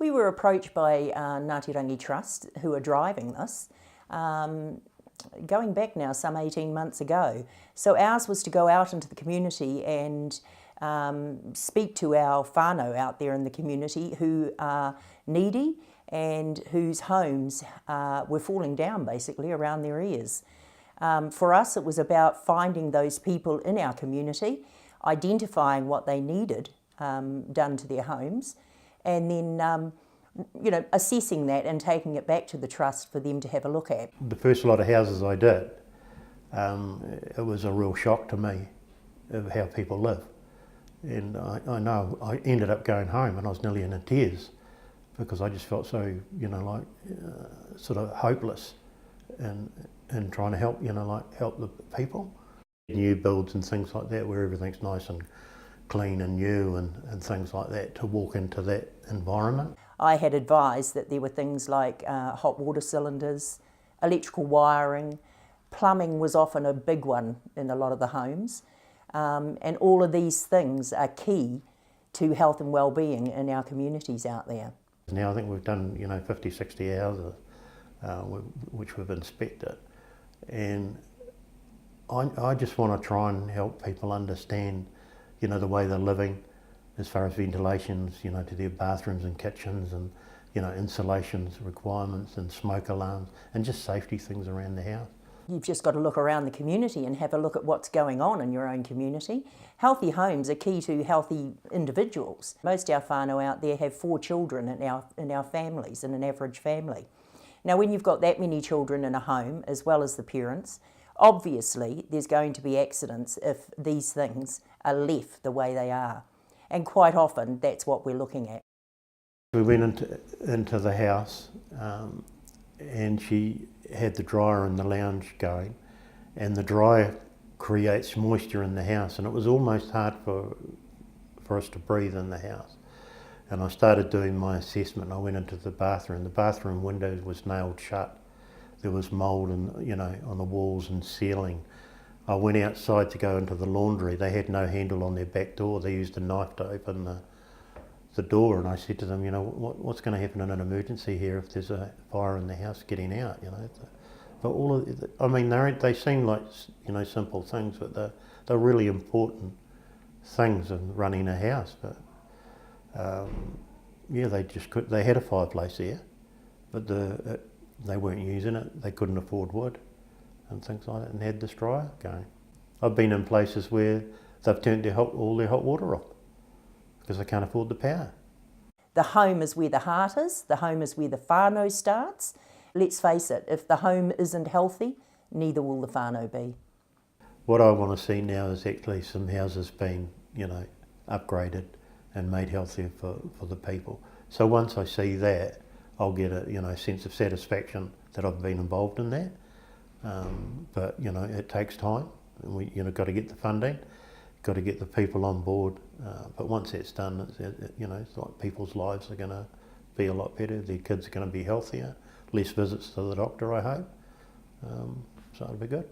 We were approached by Ngāti Rangi Trust, who are driving this, going back now some 18 months ago. So ours was to go out into the community and speak to our whānau out there in the community who are needy and whose homes were falling down basically around their ears. For us, it was about finding those people in our community, identifying what they needed done to their homes, and then assessing that and taking it back to the trust for them to have a look at. The first lot of houses I did, it was a real shock to me of how people live. And I know I ended up going home and I was nearly in tears because I just felt so, sort of hopeless and trying to help, help the people. New builds and things like that where everything's nice and clean and new and things like that, to walk into that environment. I had advised that there were things like hot water cylinders, electrical wiring, plumbing was often a big one in a lot of the homes, and all of these things are key to health and well-being in our communities out there. Now I think we've done 50, 60 houses which we've inspected, and I just want to try and help people understand the way they're living as far as ventilations, to their bathrooms and kitchens, and insulations requirements and smoke alarms and just safety things around the house. You've just got to look around the community and have a look at what's going on in your own community. Healthy homes are key to healthy individuals. Most of our whānau out there have 4 children in our families, in an average family. Now when you've got that many children in a home, as well as the parents, obviously there's going to be accidents if these things are left the way they are. And quite often that's what we're looking at. We went into the house and she had the dryer in the lounge going, and the dryer creates moisture in the house, and it was almost hard for us to breathe in the house. And I started doing my assessment. I went into the bathroom. The bathroom window was nailed shut. There was mould on the walls and ceiling. I went outside to go into the laundry. They had no handle on their back door. They used a knife to open the door, and I said to them, what's going to happen in an emergency here if there's a fire in the house getting out, But all of they seem like simple things, but they're really important things in running a house. But they had a fireplace there, but they weren't using it. They couldn't afford wood and things like that, and had this dryer going. I've been in places where they've turned all their hot water off because they can't afford the power. The home is where the heart is, the home is where the whānau starts. Let's face it, if the home isn't healthy, neither will the whānau be. What I want to see now is actually some houses being, upgraded and made healthier for the people. So once I see that, I'll get a sense of satisfaction that I've been involved in that. But it takes time, and we got to get the funding, got to get the people on board. But once that's done, it's like people's lives are going to be a lot better. Their kids are going to be healthier, less visits to the doctor, I hope. So it'll be good.